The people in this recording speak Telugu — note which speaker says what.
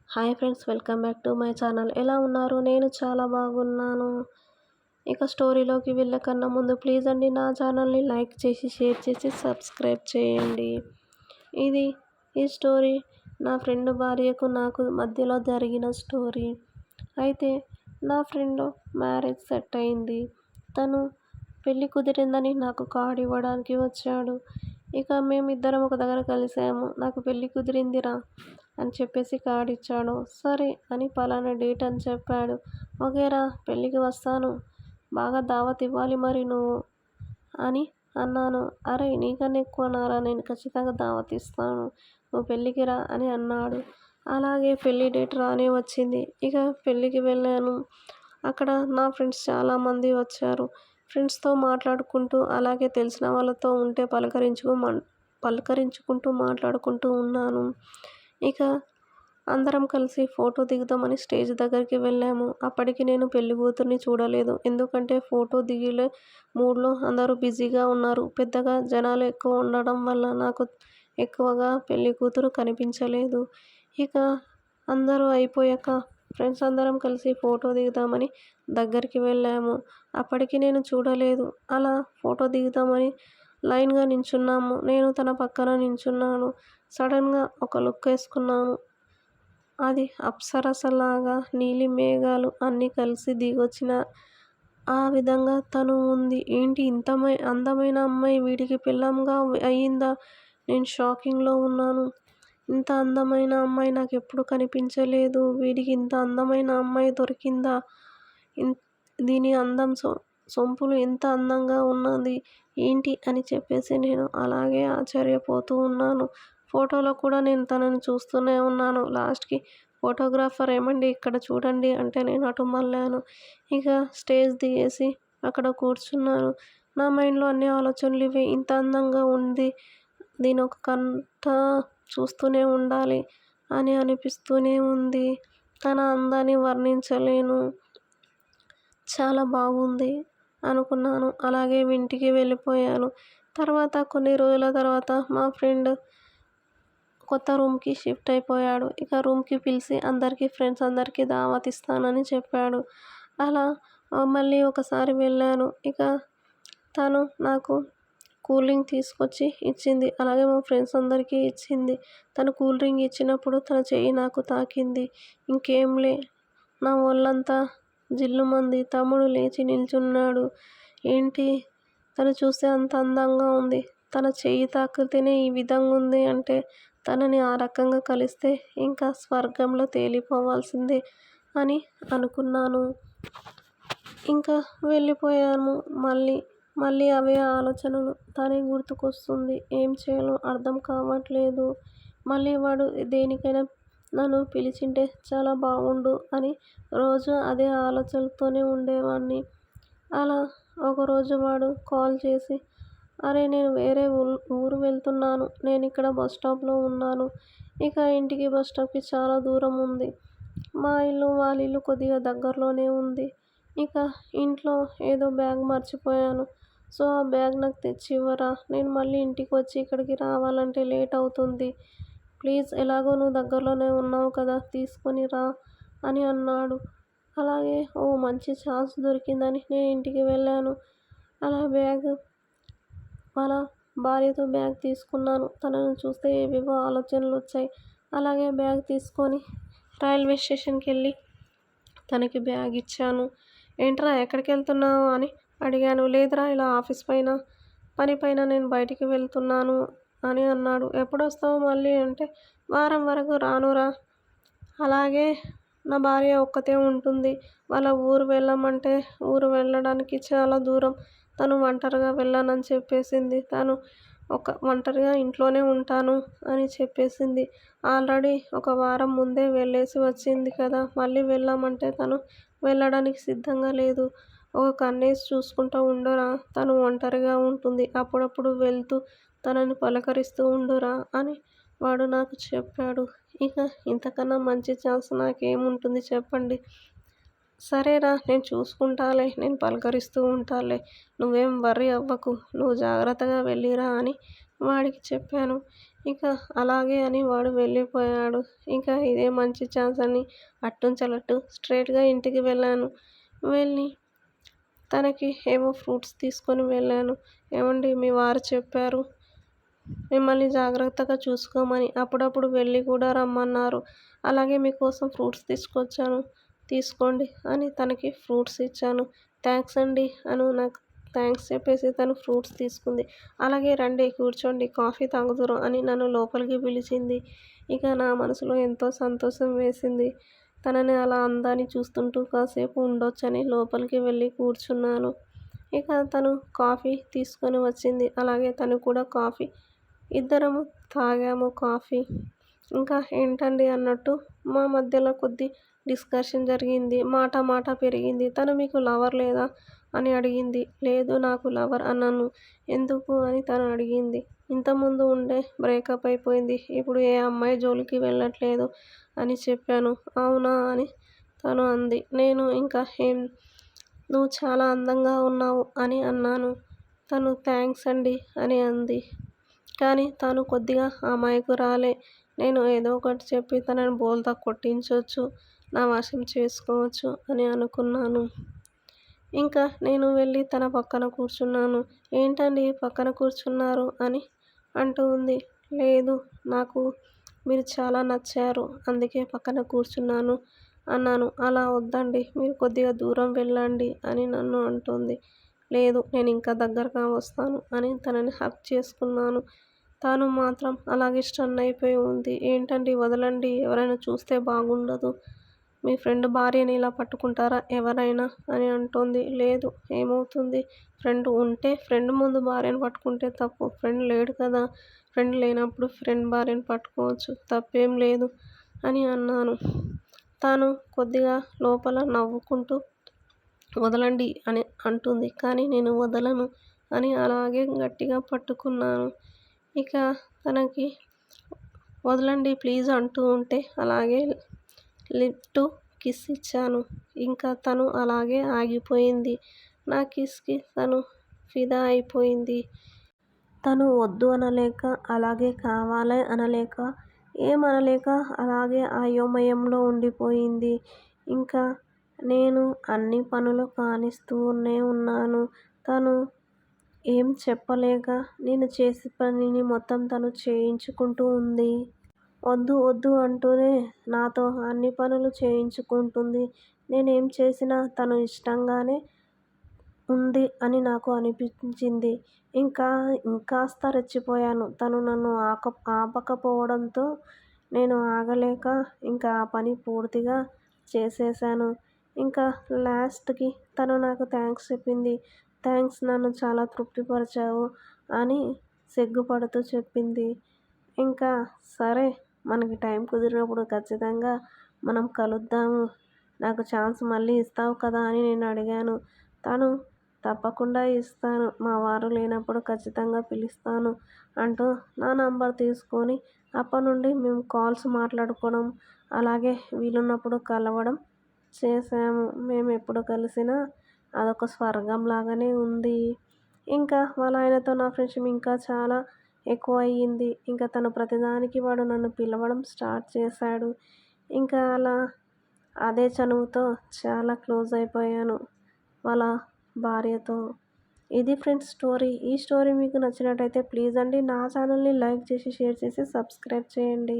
Speaker 1: Hi friends, welcome back to my channel. ఎలా ఉన్నారు? నేను చాలా బాగున్నాను. ఇక స్టోరీలోకి వెళ్ళకన్నా ముందు ప్లీజ్ అండి నా ఛానల్ని లైక్ చేసి, షేర్ చేసి, సబ్స్క్రైబ్ చేయండి. ఈ స్టోరీ నా ఫ్రెండ్ భార్యకు నాకు మధ్యలో జరిగిన స్టోరీ. అయితే నా ఫ్రెండ్ మ్యారేజ్ సెట్ అయింది. తను పెళ్ళి కుదిరిందని నాకు కార్డ్ ఇవ్వడానికి వచ్చాడు. ఇక మేమిద్దరం ఒక దగ్గర కలిసాము. నాకు పెళ్ళి కుదిరిందిరా అని చెప్పేసి కార్డ్ ఇచ్చాడు. సరే అని పలానా డేట్ అని చెప్పాడు. ఓకేరా, పెళ్ళికి వస్తాను, బాగా దావత్ ఇవ్వాలి మరి నువ్వు అని అన్నాను. అరే నీకన్నా ఎక్కువనారా, నేను ఖచ్చితంగా దావత్ ఇస్తాను, నువ్వు పెళ్ళికి రా అని అన్నాడు. అలాగే పెళ్ళి డేట్ రానే వచ్చింది. ఇక పెళ్ళికి వెళ్ళాను. అక్కడ నా ఫ్రెండ్స్ చాలామంది వచ్చారు. ఫ్రెండ్స్తో మాట్లాడుకుంటూ, అలాగే తెలిసిన వాళ్ళతో ఉంటే పలకరించుకుంటూ మాట్లాడుకుంటూ ఉన్నాను. ఇక అందరం కలిసి ఫోటో దిగుదామని స్టేజ్ దగ్గరికి వెళ్ళాము. అప్పటికి నేను పెళ్లి కూతుర్ని చూడలేదు. ఎందుకంటే ఫోటో దిగిలే మూడ్లో అందరూ బిజీగా ఉన్నారు. పెద్దగా జనాలు ఎక్కువ ఉండడం వల్ల నాకు ఎక్కువగా పెళ్లి కూతురు కనిపించలేదు. ఇక అందరూ అయిపోయాక ఫ్రెండ్స్ అందరం కలిసి ఫోటో దిగుదామని దగ్గరికి వెళ్ళాము. అప్పటికి నేను చూడలేదు. అలా ఫోటో దిగుదామని లైన్గా నించున్నాము. నేను తన పక్కన నించున్నాను. సడన్గా ఒక లుక్ వేసుకున్నాను. అది అప్సరసలాగా నీలి మేఘాలు అన్నీ కలిసి దిగొచ్చిన ఆ విధంగా తను ఉంది. ఏంటి ఇంత అందమైన అమ్మాయి వీడికి పెళ్ళాంగా అయ్యిందా? నేను షాకింగ్లో ఉన్నాను. ఇంత అందమైన అమ్మాయి నాకు ఎప్పుడు కనిపించలేదు. వీడికి ఇంత అందమైన అమ్మాయి దొరికిందా? దీని అందం సొంపులు ఎంత అందంగా ఉన్నది ఏంటి అని చెప్పేసి నేను అలాగే ఆశ్చర్యపోతూ ఉన్నాను. ఫోటోలో కూడా నేను తనని చూస్తూనే ఉన్నాను. లాస్ట్కి ఫోటోగ్రాఫర్ ఏమండి ఇక్కడ చూడండి అంటే నేను అటు మళ్ళాను. ఇక స్టేజ్ దిగేసి అక్కడ కూర్చున్నాను. నా మైండ్లో అన్ని ఆలోచనలు ఇవే. ఇంత అందంగా ఉంది, దీని ఒక కంట చూస్తూనే ఉండాలి అని అనిపిస్తూనే ఉంది. తన అందాన్ని వర్ణించలేను, చాలా బాగుంది అనుకున్నాను. అలాగే ఇంటికి వెళ్ళిపోయాను. తర్వాత కొన్ని రోజుల తర్వాత మా ఫ్రెండ్ కొత్త రూమ్కి షిఫ్ట్ అయిపోయాడు. ఇక రూమ్కి పిలిచి ఫ్రెండ్స్ అందరికీ దావత్ ఇస్తానని చెప్పాడు. అలా మళ్ళీ ఒకసారి వెళ్ళాను. ఇక తను నాకు కూల్ డ్రింక్ తీసుకొచ్చి ఇచ్చింది. అలాగే మా ఫ్రెండ్స్ అందరికీ ఇచ్చింది. తను కూల్ డ్రింక్ ఇచ్చినప్పుడు తన చెయ్యి నాకు తాకింది. ఇంకేంలే, నా ఒళ్ళంతా జిల్లుమంది. తమ్ముడు లేచి నిల్చున్నాడు. ఏంటి, తను చూస్తే అంత అందంగా ఉంది, తన చెయ్యి తాకితేనే ఈ విధంగా ఉంది అంటే తనని ఆ రకంగా కలిస్తే ఇంకా స్వర్గంలో తేలిపోవాల్సిందే అని అనుకున్నాను. ఇంకా వెళ్ళిపోయాను. మళ్ళీ అవే ఆలోచనలు. తనే గుర్తుకొస్తుంది. ఏం చేయాలో అర్థం కావట్లేదు. మళ్ళీ వాడు దేనికైనా నన్ను పిలిచింటే చాలా బాగుండు అని రోజు అదే ఆలోచనలతోనే ఉండేవాడిని. అలా ఒకరోజు వాడు కాల్ చేసి, అరే నేను వేరే ఊరు వెళ్తున్నాను, నేను ఇక్కడ బస్ స్టాప్లో ఉన్నాను. ఇక ఇంటికి బస్ స్టాప్కి చాలా దూరం ఉంది. మా ఇల్లు వాళ్ళ ఇల్లు కొద్దిగా దగ్గరలోనే ఉంది. ఇక ఇంట్లో ఏదో బ్యాగ్ మర్చిపోయాను. సో ఆ బ్యాగ్ నాకు తెచ్చి ఇవ్వరా, నేను మళ్ళీ ఇంటికి వచ్చి ఇక్కడికి రావాలంటే లేట్ అవుతుంది. ప్లీజ్, ఎలాగో నువ్వు దగ్గరలోనే ఉన్నావు కదా, తీసుకొని రా అని అన్నాడు. అలాగే మంచి ఛాన్స్ దొరికిందని నేను ఇంటికి వెళ్ళాను. అలా వాళ్ళ భార్యతో బ్యాగ్ తీసుకున్నాను. తనను చూస్తే ఏవేవో ఆలోచనలు వచ్చాయి. అలాగే బ్యాగ్ తీసుకొని రైల్వే స్టేషన్కి వెళ్ళి తనకి బ్యాగ్ ఇచ్చాను. ఏంట్రా ఎక్కడికి వెళ్తున్నావు అని అడిగాను. లేదురా, ఇలా ఆఫీస్ పని పైన నేను బయటికి వెళ్తున్నాను అని అన్నాడు. ఎప్పుడు వస్తావు మళ్ళీ అంటే వారం వరకు రానురా. అలాగే నా భార్య ఒక్కతే ఉంటుంది. వాళ్ళ ఊరు వెళ్ళమంటే ఊరు వెళ్ళడానికి చాలా దూరం. తను ఒంటరిగా వెళ్ళనని చెప్పేసింది. తను ఒంటరిగా ఇంట్లోనే ఉంటాను అని చెప్పేసింది. ఆల్రెడీ ఒక వారం ముందే వెళ్ళేసి వచ్చింది కదా, మళ్ళీ వెళ్ళామంటే తను వెళ్ళడానికి సిద్ధంగా లేదు. ఒక కన్నేసి చూసుకుంటూ ఉండురా, తను ఒంటరిగా ఉంటుంది, అప్పుడప్పుడు వెళ్తూ తనని పలకరిస్తూ ఉండురా అని వాడు నాకు చెప్పాడు. ఇక ఇంతకన్నా మంచి ఛాన్స్ నాకేముంటుంది చెప్పండి. సరేరా, నేను చూసుకుంటాలే, నేను పలకరిస్తూ ఉంటాలే, నువ్వేం వర్రీ అవ్వకు, నువ్వు జాగ్రత్తగా వెళ్ళిరా అని వాడికి చెప్పాను. ఇక అలాగే అని వాడు వెళ్ళిపోయాడు. ఇంకా ఇదే మంచి ఛాన్స్ అని అట్టుంచలట్టు స్ట్రెయిట్‌గా ఇంటికి వెళ్ళాను. వెళ్ళి తనకి ఏవో ఫ్రూట్స్ తీసుకొని వెళ్ళాను. ఏవండీ మీ వారు చెప్పారు మిమ్మల్ని జాగ్రత్తగా చూసుకోమని. అప్పుడప్పుడు వెళ్ళి కూడా రమ్మన్నారు. అలాగే మీకోసం ఫ్రూట్స్ తీసుకొచ్చాను. తీసుకోండి అని తనకి ఫ్రూట్స్ ఇచ్చాను. థాంక్స్ అండి నాకు థాంక్స్ చెప్పేసి తను ఫ్రూట్స్ తీసుకుంది. అలాగే రండి కూర్చోండి కాఫీ తాగుదురు అని నన్ను లోపలికి పిలిచింది. ఇక నా మనసులో ఎంతో సంతోషం వేసింది. తనని అలా అందాన్ని చూస్తుంటూ కాసేపు ఉండొచ్చని లోపలికి వెళ్ళి కూర్చున్నాను. ఇక తను కాఫీ తీసుకొని వచ్చింది. అలాగే తను కూడా కాఫీ ఇద్దరము తాగాము కాఫీ. ఇంకా ఏంటండి అన్నట్టు మా మధ్యలో కొద్ది డిస్కషన్ జరిగింది. మాట మాట పెరిగింది. తను మీకు లవర్ లేదా అని అడిగింది. లేదు నాకు లవర్ అన్నాను. ఎందుకు అని తను అడిగింది. ఇంతకుముందు ఉండే బ్రేకప్ అయిపోయింది. ఇప్పుడు ఏ అమ్మాయి జోలికి వెళ్ళట్లేదు అని చెప్పాను. అవునా అని తను అంది. నేను ఇంకా నువ్వు చాలా అందంగా ఉన్నావు అని అన్నాను. తను థాంక్స్ అండి అని అంది. కానీ తను కొద్దిగా అమాయకురాలే. నేను ఏదో ఒకటి చెప్పి తనని బోల్తా కొట్టించొచ్చు, నా వశం చేసుకోవచ్చు అని అనుకున్నాను. ఇంకా నేను వెళ్ళి తన పక్కన కూర్చున్నాను. ఏంటండి పక్కన కూర్చున్నారు అని అంటూ ఉంది. లేదు నాకు మీరు చాలా నచ్చారు. అందుకే పక్కన కూర్చున్నాను అన్నాను. అలా వద్దండి మీరు కొద్దిగా దూరం వెళ్ళండి అని నన్ను అంటుంది. లేదు నేను ఇంకా దగ్గరగా వస్తాను అని తనని హగ్ చేసుకున్నాను. తాను మాత్రం అలాగే స్టన్ అయిపోయి ఉంది. ఏంటండి వదలండి ఎవరైనా చూస్తే బాగుండదు. మీ ఫ్రెండ్ భార్యని ఇలా పట్టుకుంటారా ఎవరైనా అని అంటోంది. లేదు ఏమవుతుంది ఫ్రెండ్ ఉంటే ఫ్రెండ్ ముందు భార్యను పట్టుకుంటే తప్పు. ఫ్రెండ్ లేడు కదా. ఫ్రెండ్ లేనప్పుడు ఫ్రెండ్ భార్యను పట్టుకోవచ్చు. తప్పేం లేదు అని అన్నాను. తాను కొద్దిగా లోపల నవ్వుకుంటూ వదలండి అని అంటుంది. కానీ నేను వదలను అని అలాగే గట్టిగా పట్టుకున్నాను. ఇక తనకి వదలండి ప్లీజ్ అంటూ ఉంటే అలాగే లిప్ టు కిస్ ఇచ్చాను. ఇంకా తను అలాగే ఆగిపోయింది. నా కిస్‌కి తను ఫిదా అయిపోయింది. తను వద్దు అనలేక, అలాగే కావాలి అనలేక, ఏమనలేక అలాగే అయోమయంలో ఉండిపోయింది. ఇంకా నేను అన్ని పనులు కానిస్తూనే ఉన్నాను. తను ఏం చెప్పలేక నేను చేసే పనిని మొత్తం తను చేయించుకుంటూ ఉంది. వద్దు వద్దు అంటూనే నాతో అన్ని పనులు చేయించుకుంటుంది. నేనేం చేసినా తను ఇష్టంగానే ఉంది అని నాకు అనిపించింది. ఇంకాస్త రెచ్చిపోయాను. తను నన్ను ఆపకపోవడంతో నేను ఆగలేక ఇంకా ఆ పని పూర్తిగా చేసేశాను. ఇంకా లాస్ట్‌కి తను నాకు థాంక్స్ చెప్పింది. థాంక్స్ నన్ను చాలా తృప్తిపరిచావు అని సిగ్గుపడుతూ చెప్పింది. ఇంకా సరే మనకి టైం కుదిరినప్పుడు ఖచ్చితంగా మనం కలుద్దాము. నాకు ఛాన్స్ మళ్ళీ ఇస్తావు కదా అని నేను అడిగాను. తను తప్పకుండా ఇస్తాను. మా వారు లేనప్పుడు ఖచ్చితంగా పిలుస్తాను అంటూ నా నంబర్ తీసుకొని అప్పటినుండి మేము కాల్స్ మాట్లాడుకోవడం, అలాగే వీలున్నప్పుడు కలవడం చేశాము. మేమెప్పుడు కలిసినా అదొక స్వర్గం లాగానే ఉంది. ఇంకా వాళ్ళ ఆయనతో నా ఫ్రెండ్షిప్ ఇంకా చాలా ఎక్కువయ్యింది. ఇంకా తను ప్రతిదానికి వాడు నన్ను పిలవడం స్టార్ట్ చేశాడు. ఇంకా అలా అదే చనువుతో చాలా క్లోజ్ అయిపోయాను వాళ్ళ భార్యతో. ఇది ఫ్రెండ్స్ స్టోరీ. ఈ స్టోరీ మీకు నచ్చినట్టయితే ప్లీజ్ అండి నా ఛానల్ని లైక్ చేసి, షేర్ చేసి, సబ్స్క్రైబ్ చేయండి.